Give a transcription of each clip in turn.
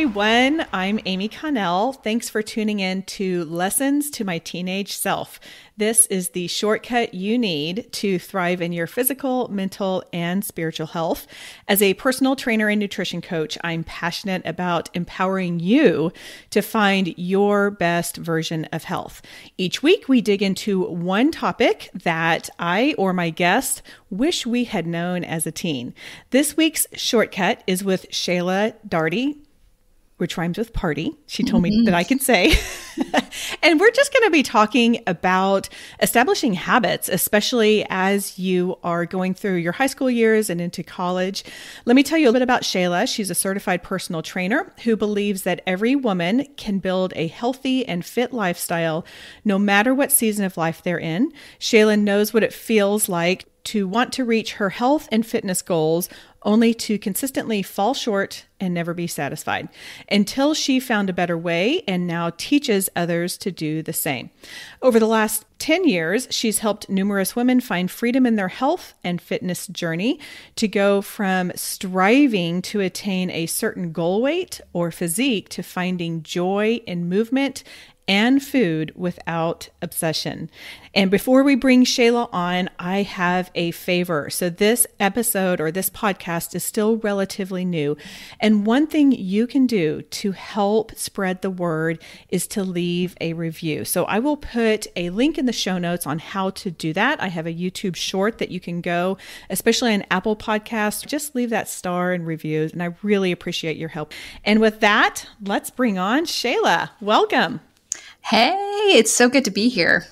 everyone. I'm Amy Connell. Thanks for tuning in to Lessons to My Teenage Self. This is the shortcut you need to thrive in your physical, mental, and spiritual health. As a personal trainer and nutrition coach, I'm passionate about empowering you to find your best version of health. Each week, we dig into one topic that I or my guest wish we had known as a teen. This week's shortcut is with Shaela Daughtrey, which rhymes with party. She told me that I can say. And we're just going to be talking about establishing habits, especially as you are going through your high school years and into college. Let me tell you a bit about Shaela. She's a certified personal trainer who believes that every woman can build a healthy and fit lifestyle no matter what season of life they're in. Shaela knows what it feels like to want to reach her health and fitness goals only to consistently fall short and never be satisfied until she found a better way and now teaches others to do the same. Over the last 10 years, she's helped numerous women find freedom in their health and fitness journey to go from striving to attain a certain goal weight or physique to finding joy in movement and food without obsession. And before we bring Shaela on, I have a favor. So this episode or this podcast is still relatively new. And one thing you can do to help spread the word is to leave a review. So I will put a link in the show notes on how to do that. I have a YouTube short that you can go, especially on Apple Podcasts. Just leave that star and reviews. And I really appreciate your help. And with that, let's bring on Shaela. Welcome. Hey, it's so good to be here.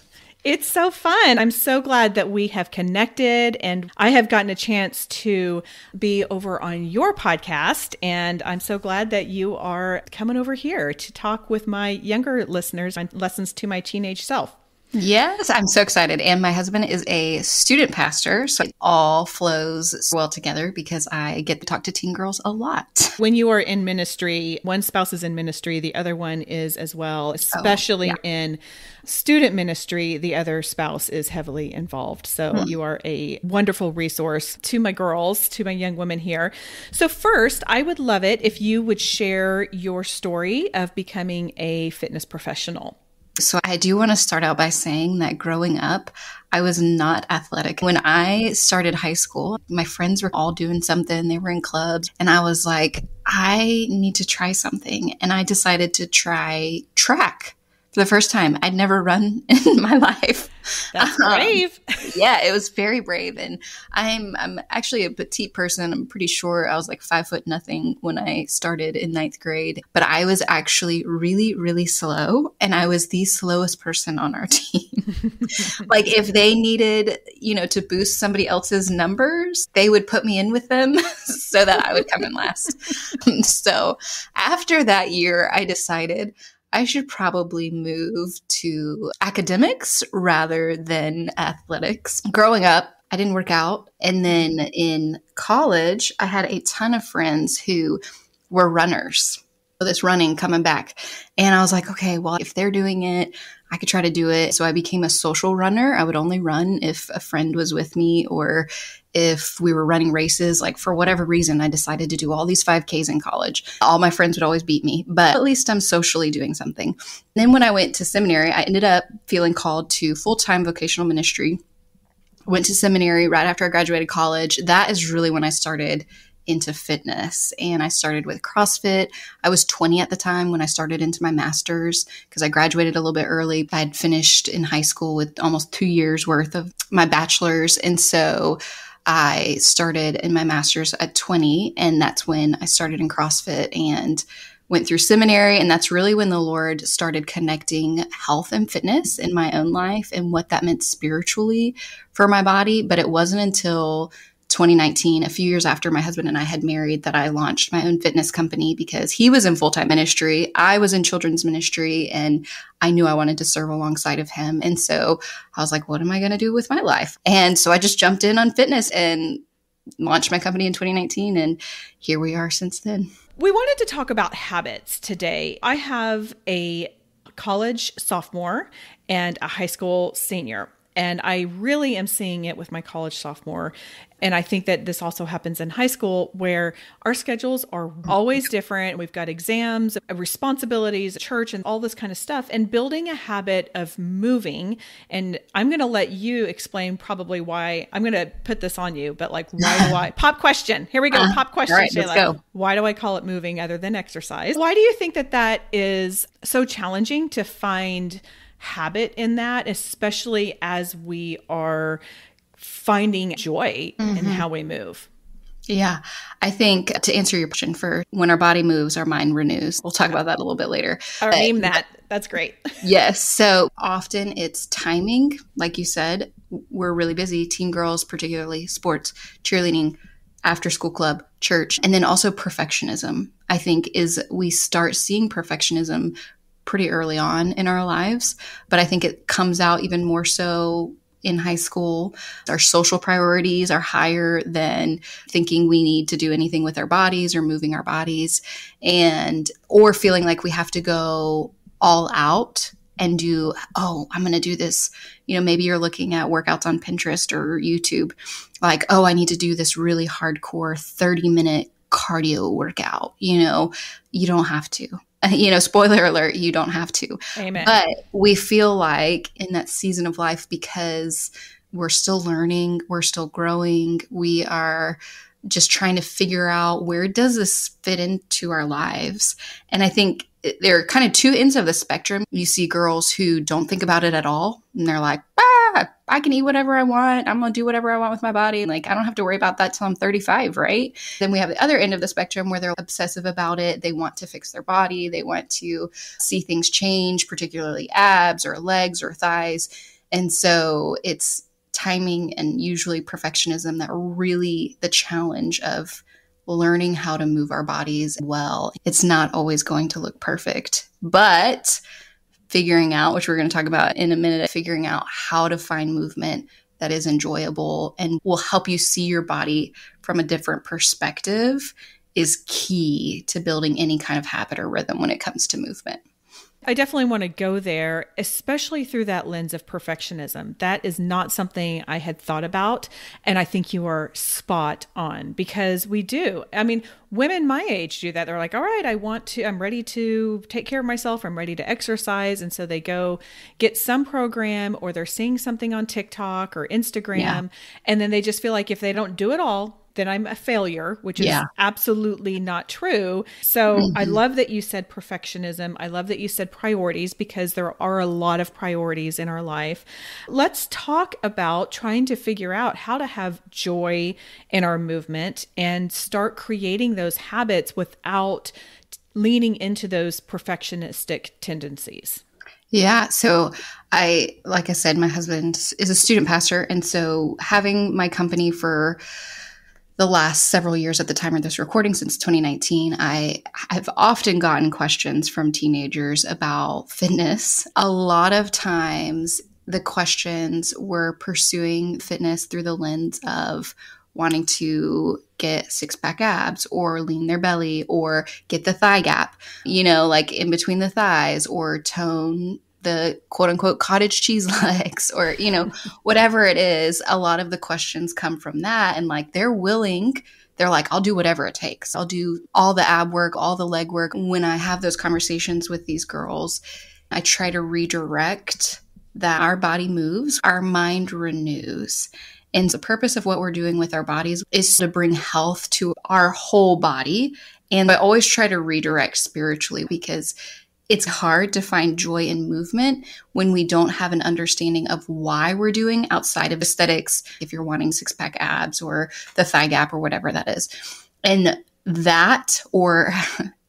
It's so fun. I'm so glad that we have connected and I have gotten a chance to be over on your podcast. And I'm so glad that you are coming over here to talk with my younger listeners on Lessons to My Teenage Self. Yes, I'm so excited. And my husband is a student pastor, so it all flows well together because I get to talk to teen girls a lot. When you are in ministry, one spouse is in ministry, the other one is as well, especially in student ministry, the other spouse is heavily involved. So you are a wonderful resource to my girls, to my young women here. So first, I would love it if you would share your story of becoming a fitness professional. So I do want to start out by saying that growing up, I was not athletic. When I started high school, my friends were all doing something. They were in clubs. And I was like, I need to try something. And I decided to try track for the first time. I'd never run in my life. That's brave. Yeah, it was very brave. And I'm actually a petite person. I'm pretty sure I was like 5'0" when I started in 9th grade. But I was actually really, really slow. And I was the slowest person on our team. Like if they needed, to boost somebody else's numbers, they would put me in with them so that I would come in last. So after that year, I decided I should probably move to academics rather than athletics. Growing up, I didn't work out. And then in college, I had a ton of friends who were runners. So this running coming back. And I was like, okay, well, if they're doing it, I could try to do it. So I became a social runner. I would only run if a friend was with me or if we were running races. Like for whatever reason, I decided to do all these 5Ks in college. All my friends would always beat me, but at least I'm socially doing something. Then when I went to seminary, I ended up feeling called to full-time vocational ministry. Went to seminary right after I graduated college. That is really when I started into fitness. And I started with CrossFit. I was 20 at the time when I started into my master's because I graduated a little bit early. I had finished in high school with almost 2 years worth of my bachelor's. And so I started in my master's at 20. And that's when I started in CrossFit and went through seminary. And that's really when the Lord started connecting health and fitness in my own life and what that meant spiritually for my body. But it wasn't until 2019, a few years after my husband and I had married, that I launched my own fitness company because he was in full-time ministry. I was in children's ministry and I knew I wanted to serve alongside of him. And so I was like, what am I going to do with my life? And so I just jumped in on fitness and launched my company in 2019. And here we are since then. We wanted to talk about habits today. I have a college sophomore and a high school senior. And I really am seeing it with my college sophomore. And I think that this also happens in high school where our schedules are always different. We've got exams, responsibilities, church, and all this kind of stuff. And building a habit of moving. And I'm going to let you explain probably why. I'm going to put this on you, but like, why do I? Pop question. Here we go. Pop question, all right, Shaela. let's go. Why do I call it moving other than exercise? Why do you think that that is so challenging to find habit in that, especially as we are finding joy in how we move? Yeah. I think to answer your question, for when our body moves, our mind renews. We'll talk about that a little bit later. Or name that. That's great. Yes. So often it's timing. Like you said, we're really busy. Teen girls, particularly sports, cheerleading, after school club, church, and then also perfectionism. I think is we start seeing perfectionism pretty early on in our lives, but I think it comes out even more so in high school. Our social priorities are higher than thinking we need to do anything with our bodies or moving our bodies, and or feeling like we have to go all out and do, oh, I'm going to do this. You know, maybe you're looking at workouts on Pinterest or YouTube, like, oh, I need to do this really hardcore 30-minute cardio workout. You know, you don't have to. You know, spoiler alert, you don't have to. Amen. But we feel like in that season of life, because we're still learning, we're still growing, we are just trying to figure out, where does this fit into our lives? And I think there are kind of two ends of the spectrum. You see girls who don't think about it at all. And they're like, I can eat whatever I want. I'm going to do whatever I want with my body. Like, I don't have to worry about that till I'm 35, right? Then we have the other end of the spectrum where they're obsessive about it. They want to fix their body. They want to see things change, particularly abs or legs or thighs. And so it's timing and usually perfectionism that are really the challenge of learning how to move our bodies well. It's not always going to look perfect, but figuring out, which we're going to talk about in a minute, figuring out how to find movement that is enjoyable and will help you see your body from a different perspective is key to building any kind of habit or rhythm when it comes to movement. I definitely want to go there, especially through that lens of perfectionism. That is not something I had thought about. And I think you are spot on, because we do. I mean, women my age do that. They're like, all right, I'm ready to take care of myself. I'm ready to exercise. And so they go get some program, or they're seeing something on TikTok or Instagram. Yeah. And then they just feel like if they don't do it all, then I'm a failure, which is absolutely not true. So I love that you said perfectionism. I love that you said priorities, because there are a lot of priorities in our life. Let's talk about trying to figure out how to have joy in our movement and start creating those habits without leaning into those perfectionistic tendencies. Yeah. So like I said, my husband is a student pastor. And so having my company for the last several years at the time of this recording, since 2019, I have often gotten questions from teenagers about fitness. A lot of times the questions were pursuing fitness through the lens of wanting to get six-pack abs or lean their belly or get the thigh gap, you know, like in between the thighs, or tone the quote unquote cottage cheese legs, or, you know, whatever it is. A lot of the questions come from that. And like, they're like, I'll do whatever it takes. I'll do all the ab work, all the leg work. When I have those conversations with these girls, I try to redirect that our body moves, our mind renews. And the purpose of what we're doing with our bodies is to bring health to our whole body. And I always try to redirect spiritually, because it's hard to find joy in movement when we don't have an understanding of why we're doing outside of aesthetics, if you're wanting six-pack abs or the thigh gap or whatever that is. And that, or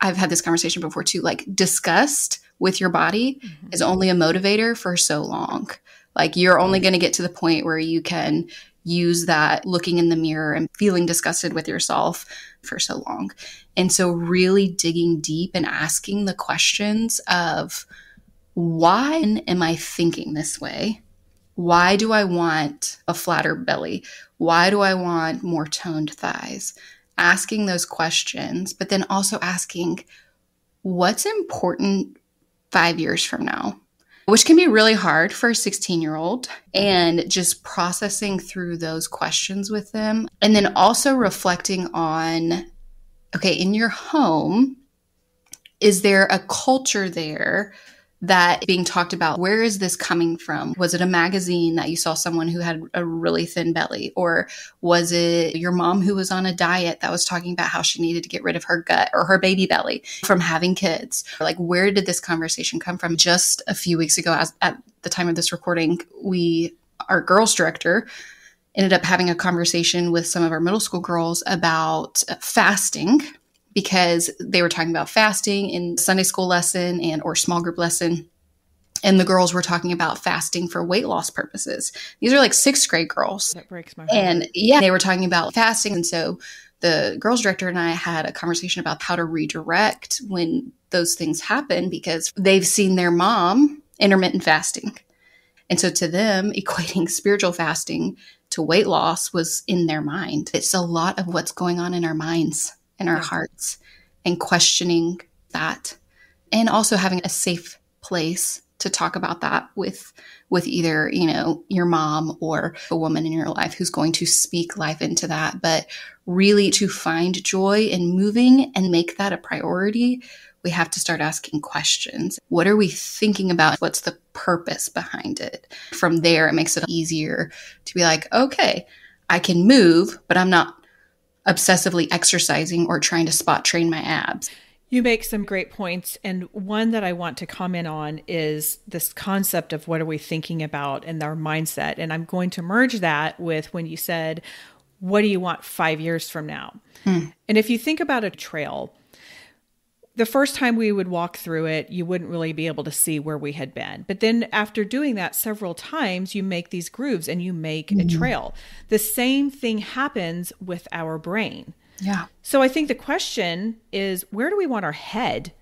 I've had this conversation before too, like disgust with your body is only a motivator for so long. Like, you're only going to get to the point where you can use that looking in the mirror and feeling disgusted with yourself for so long. And so really digging deep and asking the questions of, why am I thinking this way? Why do I want a flatter belly? Why do I want more toned thighs? Asking those questions, but then also asking, what's important 5 years from now? which can be really hard for a 16-year-old, and just processing through those questions with them. And then also reflecting on, okay, in your home, is there a culture there that being talked about? Where is this coming from? Was it a magazine that you saw someone who had a really thin belly? Or was it your mom who was on a diet that was talking about how she needed to get rid of her gut or her baby belly from having kids? Like, where did this conversation come from? Just a few weeks ago, at the time of this recording, our girls director ended up having a conversation with some of our middle school girls about fasting, because they were talking about fasting in Sunday school lesson or small group lesson. And the girls were talking about fasting for weight loss purposes. These are like 6th grade girls. That breaks my heart. And yeah, they were talking about fasting. And so the girls director and I had a conversation about how to redirect when those things happen, because they've seen their mom intermittent fasting. And so to them, equating spiritual fasting to weight loss was in their mind. It's a lot of what's going on in our minds, in our hearts, and questioning that, and also having a safe place to talk about that with either, your mom or a woman in your life who's going to speak life into that. But really, to find joy in moving and make that a priority, we have to start asking questions. What are we thinking about? What's the purpose behind it? From there, it makes it easier to be like, okay, I can move, but I'm not obsessively exercising or trying to spot train my abs. You make some great points. And one that I want to comment on is this concept of what are we thinking about and our mindset. And I'm going to merge that with when you said, what do you want 5 years from now? And if you think about a trail, the first time we would walk through it, you wouldn't really be able to see where we had been. But then after doing that several times, you make these grooves and you make a trail. The same thing happens with our brain. Yeah. So I think the question is, where do we want our head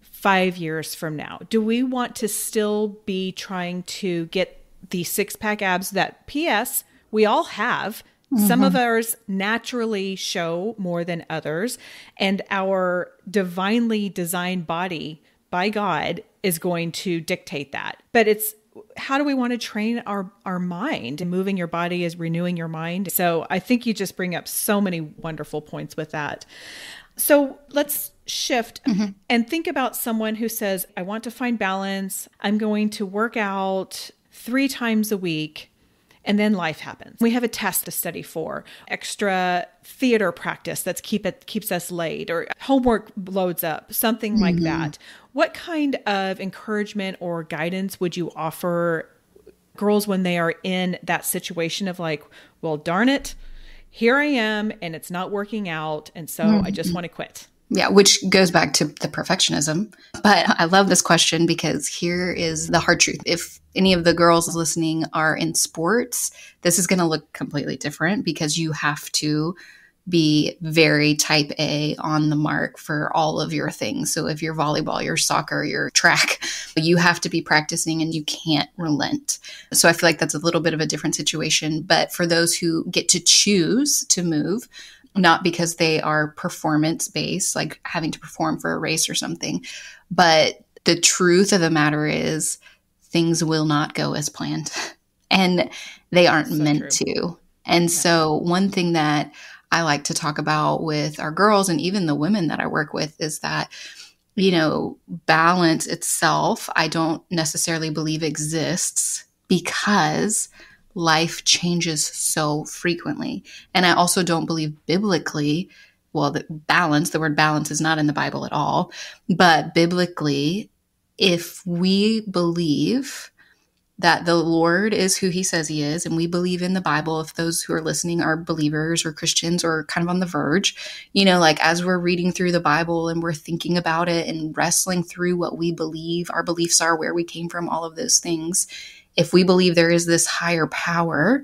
5 years from now? Do we want to still be trying to get the 6-pack abs that, P.S., we all have? Some of ours naturally show more than others, and our divinely designed body by God is going to dictate that. But it's, how do we want to train our mind? And moving your body is renewing your mind. So I think you just bring up so many wonderful points with that. So let's shift and think about someone who says, I want to find balance. I'm going to work out 3 times a week. And then life happens. We have a test to study for, extra theater practice that keeps us late, or homework loads up, something like that. What kind of encouragement or guidance would you offer girls when they are in that situation of like, well, darn it, here I am and it's not working out. And so I just want to quit. Yeah, which goes back to the perfectionism. But I love this question, because here is the hard truth. If any of the girls listening are in sports, this is going to look completely different, because you have to be very type A on the mark for all of your things. So if you're volleyball, your soccer, your track, you have to be practicing and you can't relent. So I feel like that's a little bit of a different situation. But for those who get to choose to move, not because they are performance based, like having to perform for a race or something, but the truth of the matter is things will not go as planned, and they aren't meant to. And so one thing that I like to talk about with our girls and even the women that I work with is that, balance itself, I don't necessarily believe exists, because life changes so frequently. And I also don't believe biblically, well, the word balance is not in the Bible at all, but biblically, if we believe that the Lord is who he says he is, and we believe in the Bible, if those who are listening are believers or Christians or kind of on the verge, like as we're reading through the Bible and we're thinking about it and wrestling through what we believe, our beliefs are, where we came from, all of those things, if we believe there is this higher power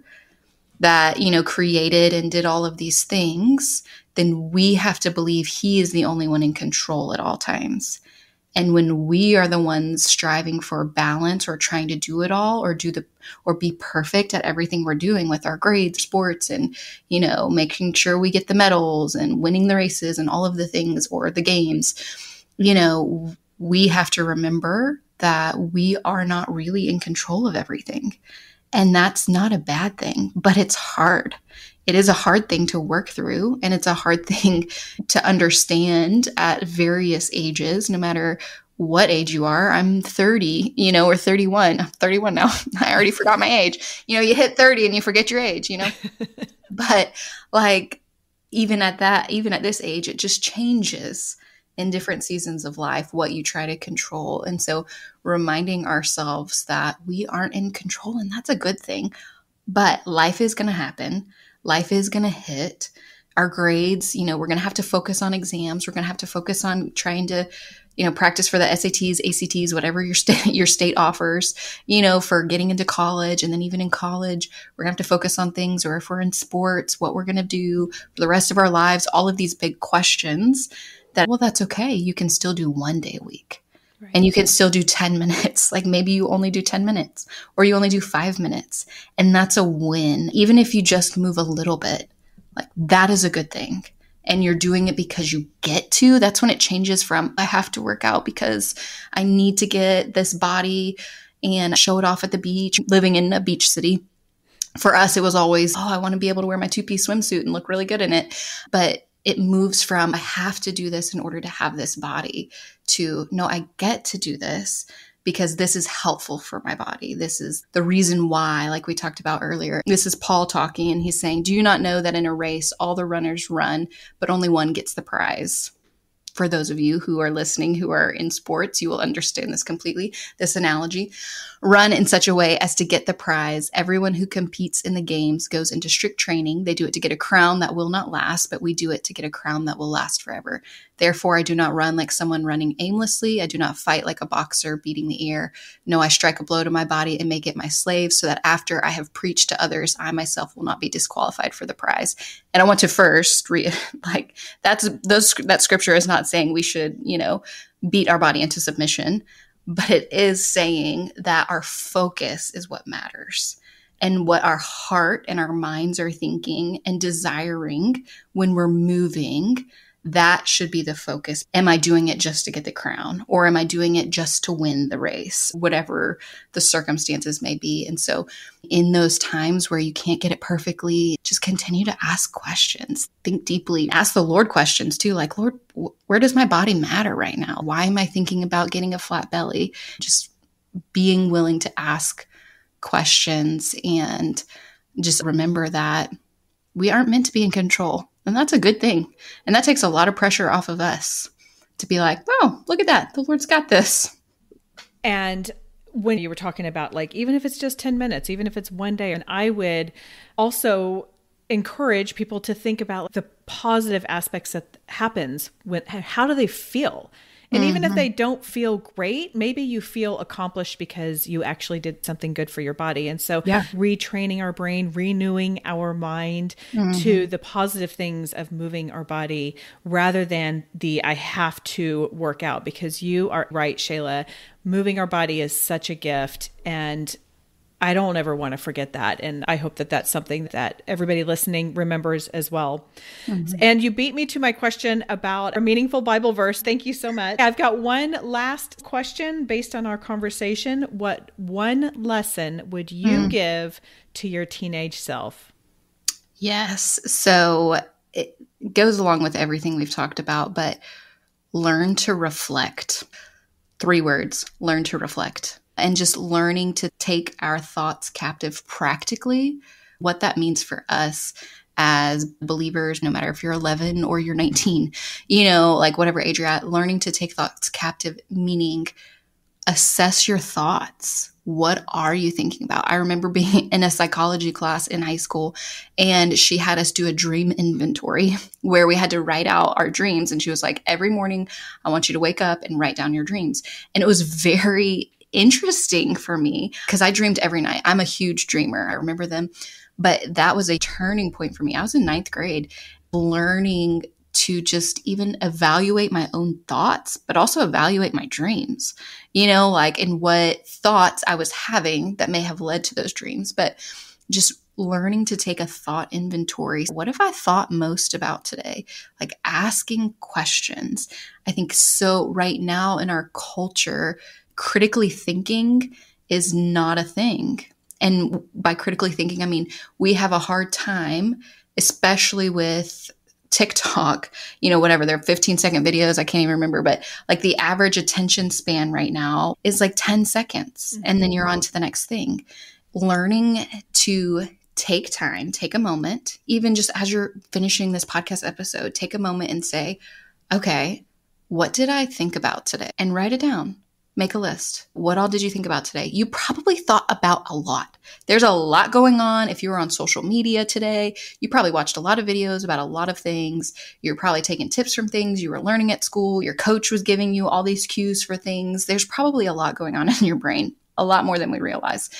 that, created and did all of these things, then we have to believe he is the only one in control at all times. And when we are the ones striving for balance or trying to do it all or be perfect at everything we're doing with our grades, sports, and, making sure we get the medals and winning the races and all of the things or the games, we have to remember that we are not really in control of everything. And that's not a bad thing, but it's hard. It is a hard thing to work through, and it's a hard thing to understand at various ages, no matter what age you are. I'm 30, or 31. I'm 31 now. I already forgot my age. You hit 30 and you forget your age, But like, even at this age, it just changes in different seasons of life, what you try to control. And so reminding ourselves that we aren't in control, and that's a good thing, but life is going to happen. Life is going to hit our grades. We're going to have to focus on exams. We're going to have to focus on trying to, practice for the SATs, ACTs, whatever your state offers, for getting into college. And then even in college, we're going to have to focus on things, or if we're in sports, what we're going to do for the rest of our lives, all of these big questions that's okay. You can still do 1 day a week. Right. And you can still do 10 minutes. Like maybe you only do 10 minutes or you only do 5 minutes. And that's a win. Even if you just move a little bit, like that is a good thing. And you're doing it because you get to. That's when it changes from, I have to work out because I need to get this body and show it off at the beach, living in a beach city. For us, it was always, I want to be able to wear my 2-piece swimsuit and look really good in it. But it moves from, I have to do this in order to have this body, to, no, I get to do this because this is helpful for my body. This is the reason why, like we talked about earlier. This is Paul talking, and he's saying, do you not know that in a race, all the runners run, but only one gets the prize? For those of you who are listening, who are in sports, you will understand this completely, this analogy. Run in such a way as to get the prize. Everyone who competes in the games goes into strict training. They do it to get a crown that will not last, but we do it to get a crown that will last forever. Therefore, I do not run like someone running aimlessly. I do not fight like a boxer beating the air. No, I strike a blow to my body and make it my slave, so that after I have preached to others, I myself will not be disqualified for the prize. And I want to first that scripture is not saying we should, beat our body into submission, but it is saying that our focus is what matters, and what our heart and our minds are thinking and desiring when we're moving. That should be the focus. Am I doing it just to get the crown, or am I doing it just to win the race, whatever the circumstances may be? And so in those times where you can't get it perfectly, just continue to ask questions, think deeply, ask the Lord questions too. Like, Lord, where does my body matter right now? Why am I thinking about getting a flat belly? Just being willing to ask questions, and just remember that we aren't meant to be in control. And that's a good thing. And that takes a lot of pressure off of us to be like, oh, look at that. The Lord's got this. And when you were talking about, like, even if it's just 10 minutes, even if it's 1 day, and I would also encourage people to think about the positive aspects that happens when, how do they feel? And even if they don't feel great, maybe you feel accomplished because you actually did something good for your body. And so retraining our brain, renewing our mind to the positive things of moving our body rather than the I have to work out, because you are right, Shaela, moving our body is such a gift. And I don't ever want to forget that. And I hope that that's something that everybody listening remembers as well. And you beat me to my question about a meaningful Bible verse. Thank you so much. I've got one last question based on our conversation. What one lesson would you give to your teenage self? Yes. So it goes along with everything we've talked about, but learn to reflect. 3 words, learn to reflect. And just learning to take our thoughts captive practically, what that means for us as believers, no matter if you're 11 or you're 19, like whatever age you're at, learning to take thoughts captive, meaning assess your thoughts. What are you thinking about? I remember being in a psychology class in high school, and she had us do a dream inventory where we had to write out our dreams. And she was like, every morning, I want you to wake up and write down your dreams. And it was very interesting for me because I dreamed every night. I'm a huge dreamer. I remember them. But that was a turning point for me. I was in 9th grade, learning to just even evaluate my own thoughts, but also evaluate my dreams, and what thoughts I was having that may have led to those dreams. But just learning to take a thought inventory. What have I thought most about today? Like asking questions. I think so right now in our culture, critically thinking is not a thing. And by critically thinking, I mean, we have a hard time, especially with TikTok, whatever, they're 15-second videos. I can't even remember, but like the average attention span right now is like 10 seconds. And then you're on to the next thing. Learning to take time, take a moment, even just as you're finishing this podcast episode, take a moment and say, okay, what did I think about today? And write it down. Make a list. What all did you think about today? You probably thought about a lot. There's a lot going on. If you were on social media today, you probably watched a lot of videos about a lot of things. You're probably taking tips from things you were learning at school. Your coach was giving you all these cues for things. There's probably a lot going on in your brain, a lot more than we realize.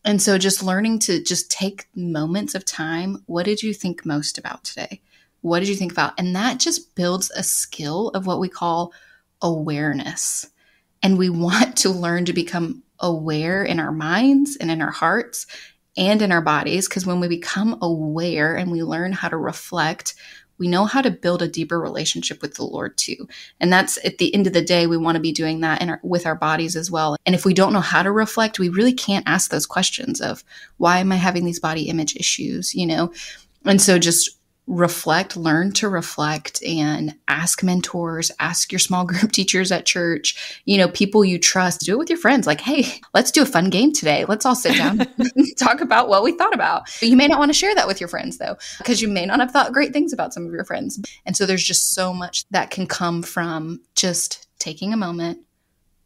And so just learning to just take moments of time. What did you think most about today? What did you think about? And that just builds a skill of what we call awareness. And we want to learn to become aware in our minds and in our hearts and in our bodies. Because when we become aware and we learn how to reflect, we know how to build a deeper relationship with the Lord too. And that's at the end of the day, we want to be doing that with our bodies as well. And if we don't know how to reflect, we really can't ask those questions of why am I having these body image issues, And so just reflect, learn to reflect, and ask mentors, ask your small group teachers at church, people you trust. Do it with your friends. Like, hey, let's do a fun game today. Let's all sit down and talk about what we thought about. But you may not want to share that with your friends though, because you may not have thought great things about some of your friends. And so there's just so much that can come from just taking a moment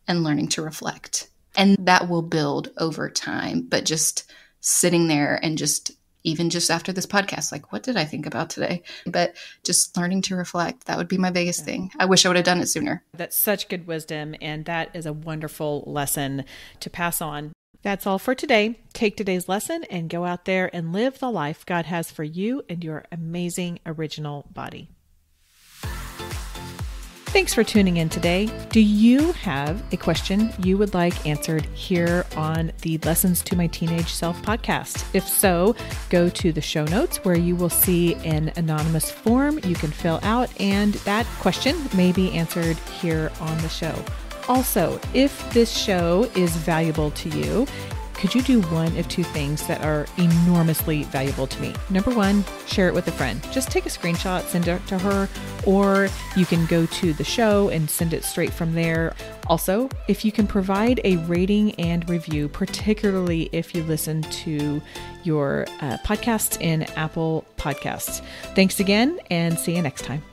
and learning to reflect. And that will build over time, but just sitting there and even just after this podcast, like, what did I think about today? But just learning to reflect, that would be my biggest thing. I wish I would have done it sooner. That's such good wisdom. And that is a wonderful lesson to pass on. That's all for today. Take today's lesson and go out there and live the life God has for you and your amazing original body. Thanks for tuning in today. Do you have a question you would like answered here on the Lessons to My Teenage Self podcast? If so, go to the show notes where you will see an anonymous form you can fill out, and that question may be answered here on the show. Also, if this show is valuable to you, could you do one of two things that are enormously valuable to me? Number one, share it with a friend. Just take a screenshot, send it to her, or you can go to the show and send it straight from there. Also, if you can provide a rating and review, particularly if you listen to your podcast in Apple Podcasts. Thanks again, and see you next time.